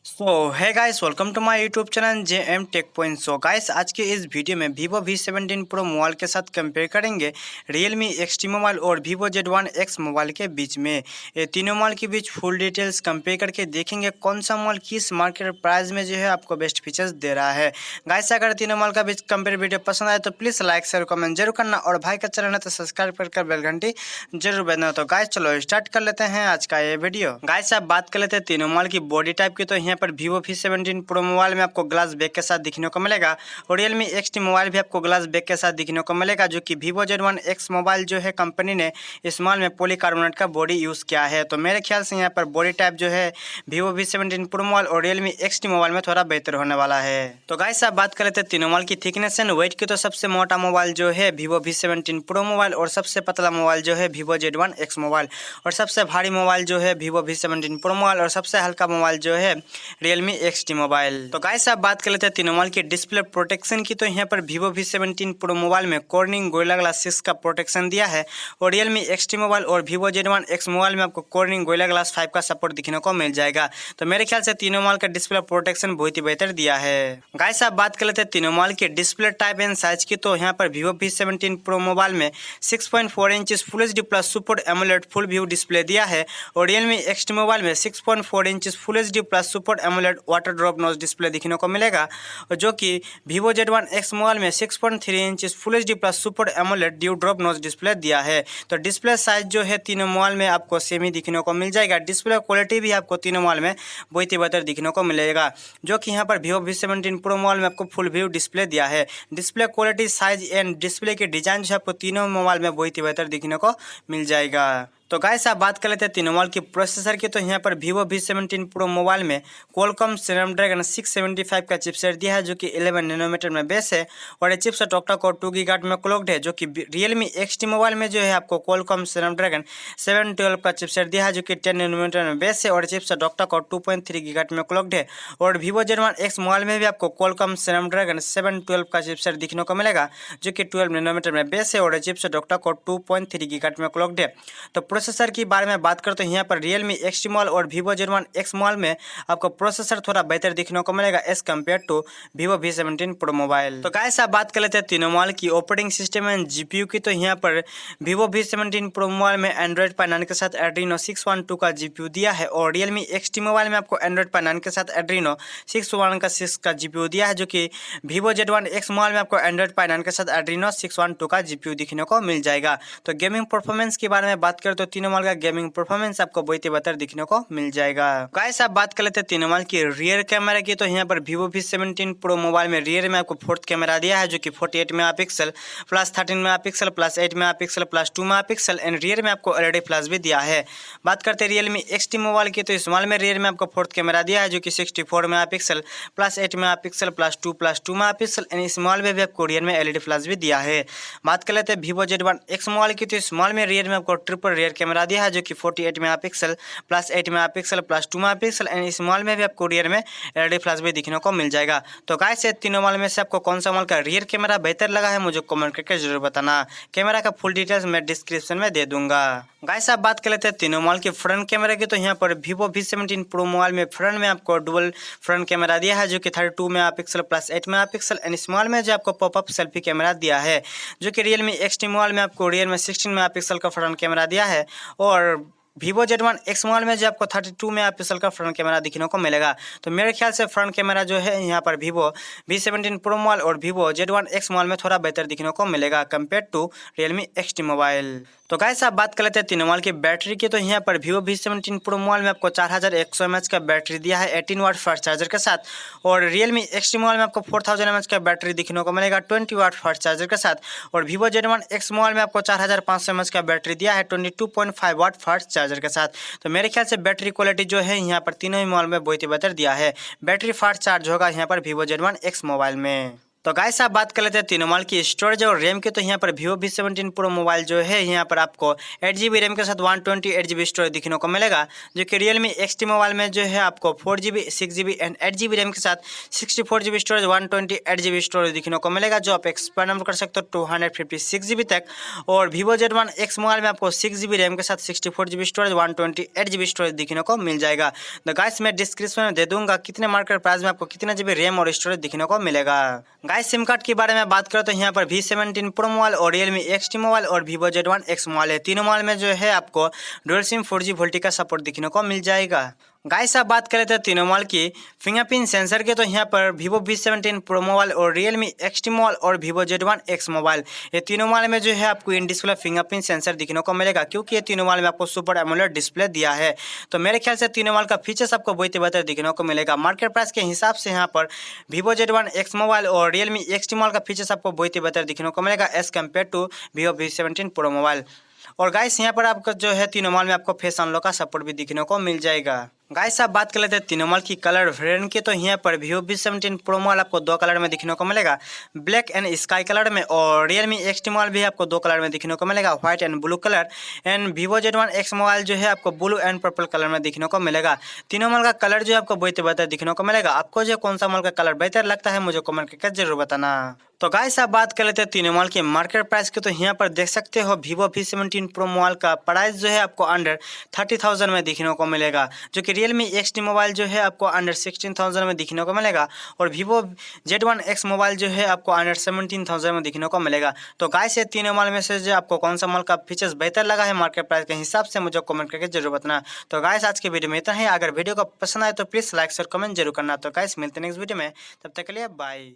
सो है guys, welcome to my YouTube channel JM tech point. So guys, आज के इस वीडियो में Vivo V17 Pro मोबाइल के साथ कंपेयर करेंगे Realme XT मोबाइल और Vivo Z1x मोबाइल के बीच में। ये तीनों मोबाइल के बीच फुल डिटेल्स कंपेयर करके देखेंगे कौन सा मोबाइल किस मार्केट प्राइस में जो है आपको बेस्ट फीचर्स दे रहा है। गाइस, अगर तीनों मोबाइल का बीच कंपेयर वीडियो पसंद आए तो प्लीज़ लाइक शेयर कमेंट जरूर करना और भाई का चैनल है तो सब्सक्राइब कर बेल घंटी जरूर बजाना। तो गाइस चलो स्टार्ट कर लेते हैं आज का ये वीडियो। गाइस, आप बात कर लेते हैं तीनों मोबाइल की बॉडी टाइप की, तो यहाँ पर Vivo V17 Pro मोबाइल में आपको ग्लास बैक के साथ दिखने को मिलेगा और Realme XT मोबाइल भी आपको ग्लास बैक के साथ दिखने को मिलेगा, जो कि Vivo Z1x मोबाइल जो है कंपनी ने इस मोबाइल में पॉलीकार्बोनेट का बॉडी यूज़ किया है। तो मेरे ख्याल से यहाँ पर बॉडी टाइप जो है Vivo V17 Pro मोबाइल और Realme XT मोबाइल में थोड़ा बेहतर होने वाला है। तो गाइस, आप बात कर लेते हैं तीनों मोबाइल की थिकनेस एंड वेट की, तो सबसे मोटा मोबाइल जो है Vivo V17 Pro मोबाइल और सबसे पतला मोबाइल जो है Vivo Z1x मोबाइल और सबसे भारी मोबाइल जो है Vivo V17 Pro मोबाइल और सबसे हल्का मोबाइल जो है Realme XT मोबाइल। तो गाइस, आप बात कर लेते हैं तीनों मोबाइल की डिस्प्ले प्रोटेक्शन की, तो यहाँ पर Vivo V17 Pro मोबाइल में कॉर्निंग गोरिल्ला ग्लास 6 का प्रोटेक्शन दिया है और Realme XT मोबाइल और Vivo Z1x मोबाइल में आपको कॉर्निंग गोरिल्ला ग्लास 5 का सपोर्ट दिखने को मिल जाएगा। तो मेरे ख्याल से तीनों मोबाइल का डिस्प्ले प्रोटेक्शन बहुत ही बेहतर दिया है। गाइस, आप बात कर लेते हैं तीनों मोबाइल के डिस्प्ले टाइप एंड साइज की, तो यहाँ पर Vivo V17 Pro मोबाइल में 6.4 inch full HD plus super AMOLED full view display दिया है और Realme XT मोबाइल में 6.4 inch full HD plus super AMOLED water drop notch display दिखने को मिलेगा, जो कि Vivo Z1x मोबाइल में 6.3 inch full HD plus super AMOLED dew drop notch display दिया है। तो डिस्प्ले साइज जो है तीनों मोबाइल में आपको सेम ही दिखने को मिल जाएगा। डिस्प्ले क्वालिटी भी आपको तीनों मोबाइल में बहुत ही बेहतर दिखने को मिलेगा, जो कि यहाँ पर Vivo V17 Pro मोबाइल में आपको फुल व्यू डिस्प्ले दिया है। Display quality, size and display के डिजाइन जो आपको तीनों मोबाइल में बहुत ही बेहतर दिखने को मिल जाएगा। तो गाइस, आप बात कर लेते हैं तीनों मोबाइल की प्रोसेसर की, तो यहाँ पर Vivo V17 Pro मोबाइल में Qualcomm Snapdragon 675 का चिपसेट दिया है, जो कि 11 नैनोमीटर में बेस है और ये चिपसेट ऑक्टा कोर 2 गीगाहर्ट्ज में क्लॉक्ड है। जो कि Realme XT मोबाइल में जो है आपको Qualcomm Snapdragon 712 का चिपसेट दिया है, जो कि 10 नैनोमीटर में बेस है और चिपसेट ऑक्टा कोर 2.3 गीगाहर्ट्ज में क्लॉक्ड है। और Vivo Z1x मोबाइल में भी आपको Qualcomm Snapdragon 712 का चिपसेट दिखने को मिलेगा, जो कि 12 नैनोमीटर में बेस है और चिपसेट ऑक्टा कोर 2.3 गीगाहर्ट्ज में क्लॉक्ड है। तो प्रोसेसर के बारे में बात करते हैं, यहाँ पर Realme XT मोबाइल और Vivo Z1x मोबाइल में आपको प्रोसेसर थोड़ा बेहतर दिखने को मिलेगा as compare to Vivo V17 Pro mobile. तो गाइस, आप बात कर लेते हैं तीनों मोबाइल की ऑपरेटिंग सिस्टम एंड GPU की, तो यहाँ पर Vivo V17 Pro मोबाइल में Android Pie 9 के साथ Adreno 612 का GPU दिया है और Realme XT मोबाइल में आपको Android Pie 9 के साथ Adreno 616 का GPU दिया है, जो कि Vivo Z1x मोबाइल में आपको Android Pie 9 के साथ Adreno 612 का GPU दिखने को मिल जाएगा। तो गेमिंग परफॉर्मेंस के बारे में बात करें तो तीनों मोबाइल का गेमिंग परफॉर्मेंस आपको बहुत ही बेहतर दिखने को मिल जाएगा। गाइस, आप बात कर लेते हैं तीनों मोबाइल की रियर कैमरा की, तो यहाँ पर Vivo V17 Pro मोबाइल में रियर में आपको फोर्थ कैमरा दिया है, जो कि 48 megapixel plus 13 megapixel plus 8 megapixel plus 2 megapixel and rear में आपको LED फ्लैश भी दिया है। बात करते हैं Realme XT मोबाइल की, तो इस मोबाइल में रियर में आपको फोर्थ कैमरा दिया है, जो कि 64 megapixel plus 8 megapixel plus 2 megapixel and इस मोबाइल में भी आपको रियर में LED फ्लैश भी दिया है। बात कर लेते हैं Vivo Z1x मोबाइल की, तो इस मोबाइल में रियर में आपको ट्रिपल रियर कैमरा दिया है, जो कि 48 megapixel plus 8 megapixel plus 2 megapixel and इस मोबाइल में भी आपको रियर में LED फ्लैश भी दिखने को मिल जाएगा। तो गाइस, ये तीनों मोबाइल में से आपको कौन सा मोबाइल का रियर कैमरा बेहतर लगा है मुझे कमेंट करके जरूर बताना। कैमरा का फुल डिटेल्स मैं डिस्क्रिप्शन में दे दूंगा। गाइस, आप बात कर लेते हैं तीनों मोबाइल के फ्रंट कैमरा की, तो यहाँ पर Vivo V17 Pro मोबाइल में फ्रंट में आपको डुअल फ्रंट कैमरा दिया है, जो कि 32 मेगापिक्सल प्लस 8 मेगापिक्सल एंड इस मोबाइल में जो आपको पॉपअप सेल्फी कैमरा दिया है, जो कि Realme XT मोबाइल में आपको रियर में 16 मेगापिक्सल का फ्रंट कैमरा दिया है और Vivo Z1x मोबाइल में जो आपको 32 मेगापिक्सल का फ्रंट कैमरा दिखने को मिलेगा। तो मेरे ख्याल से फ्रंट कैमरा जो है यहाँ पर Vivo V17 Pro मोबाइल और Vivo Z1x मोबाइल में थोड़ा बेहतर दिखने को मिलेगा compare to Realme XT mobile. तो गाइस, आप बात कर लेते हैं तीनों मोबाइल की बैटरी की, तो यहाँ पर Vivo V17 Pro मोबाइल में आपको 4100 mAh का बैटरी दिया है 18 वाट फास्ट चार्जर के साथ और Realme XT मोबाइल में आपको 4000 mAh का बैटरी दिखने को मिलेगा 20 वाट फास्ट चार्जर के साथ और Vivo Z1x मोबाइल में आपको 4500 mAh का बैटरी दिया है 22.5 वाट फास्ट चार्जर के साथ। तो मेरे ख्याल से बैटरी क्वालिटी जो है यहाँ पर तीनों ही मोबाइल में बहुत ही बेहतर दिया है। बैटरी फास्ट चार्ज होगा यहाँ पर Vivo Z1x मोबाइल में। तो गाइस आप बात कर लेते हैं तीनों मोबाइल की स्टोरेज और रैम की। तो यहाँ पर Vivo V17 Pro मोबाइल जो है यहाँ पर आपको 8GB रैम के साथ 128GB स्टोरेज दिखने को मिलेगा, जो कि Realme XT मोबाइल में जो है आपको 4GB 6GB and 8GB RAM के साथ 64GB स्टोरेज 128GB स्टोरेज दिखने को मिलेगा, जो आप एक्सपेंड कर सकते हो 256GB तक। और Vivo Z1x मोबाइल में आपको 6GB रैम के साथ 64GB स्टोरेज 128GB स्टोरेज दिखने को मिल जाएगा। तो गाइस मैं डिस्क्रिप्शन में दे दूंगा कितने मार्केट प्राइस में आपको कितना GB रैम और स्टोरेज दिखने को मिलेगा। गाइस सिम कार्ड के बारे में बात करें तो यहाँ पर V17 Pro मोबाइल और Realme XT मोबाइल और Vivo Z1x मोबाइल है। तीनों मोबाइल में जो है आपको डुअल सिम 4G वोल्टी का सपोर्ट दिखने को मिल जाएगा। गाइस आप बात करें तो तीनों मोबाइल की फिंगरप्रिंट सेंसर के। तो यहाँ पर Vivo V17 Pro मोबाइल और Realme XT मोबाइल और Vivo Z1x मोबाइल, ये तीनों मोबाइल में जो है आपको इन डिस्प्ले फिंगरप्रिंट सेंसर दिखने को मिलेगा, क्योंकि ये तीनों मोबाइल में आपको सुपर एमोलेड डिस्प्ले दिया है। तो मेरे ख्याल से तीनों मोबाइल का फीचर्स आपको बहुत ही बेहतर दिखने को मिलेगा। मार्केट प्राइस के हिसाब से यहाँ पर Vivo Z1x मोबाइल और Realme XT मोबाइल का फीचर्स आपको बहुत ही बेहतर दिखने को मिलेगा as compare to Vivo V17 Pro mobile. और गाइस यहाँ पर आपको जो है तीनों मोबाइल में आपको फेस अनलॉक का सपोर्ट भी दिखने को मिल जाएगा। गाइस आप बात कर लेते हैं तीनों मोबाइल की कलर वेरिएंट की। तो यहाँ पर Vivo V17 Pro मोबाइल आपको दो कलर में दिखने को मिलेगा, ब्लैक एंड स्काई कलर में। और Realme XT मोबाइल भी आपको दो कलर में दिखने को मिलेगा, white and blue colour. And Vivo Z1x mobile जो है आपको ब्लू एंड पर्पल कलर में दिखने को मिलेगा। तीनों मोबाइल का कलर जो है आपको बहुत बेहतर दिखने को मिलेगा। आपको जो कौन सा मोबाइल का कलर बेहतर लगता है मुझे कमेंट करके जरूर बताना। तो गाइस आप बात कर लेते हैं तीनों मोबाइल की मार्केट प्राइस की। तो यहाँ पर देख सकते हो Vivo V17 Pro मोबाइल का प्राइस जो है आपको अंडर 30,000 में दिखने को मिलेगा, जो कि Realme XT मोबाइल जो है आपको अंडर 16,000 में दिखने को मिलेगा। और Vivo Z1x मोबाइल जो है आपको अंडर 17,000 में दिखने को मिलेगा। तो गाइस ये तीनों मोबाइल में से जो आपको कौन सा मोबाइल का फीचर्स बेहतर लगा है मार्केट प्राइस के हिसाब से मुझे कमेंट करके जरूर बताना। तो गाइस आज के वीडियो में इतना ही। अगर वीडियो को पसंद आए तो प्लीज़ लाइक शेयर कमेंट जरूर करना। तो गाइस मिलते हैं नेक्स्ट वीडियो में, तब तक के लिए बाय।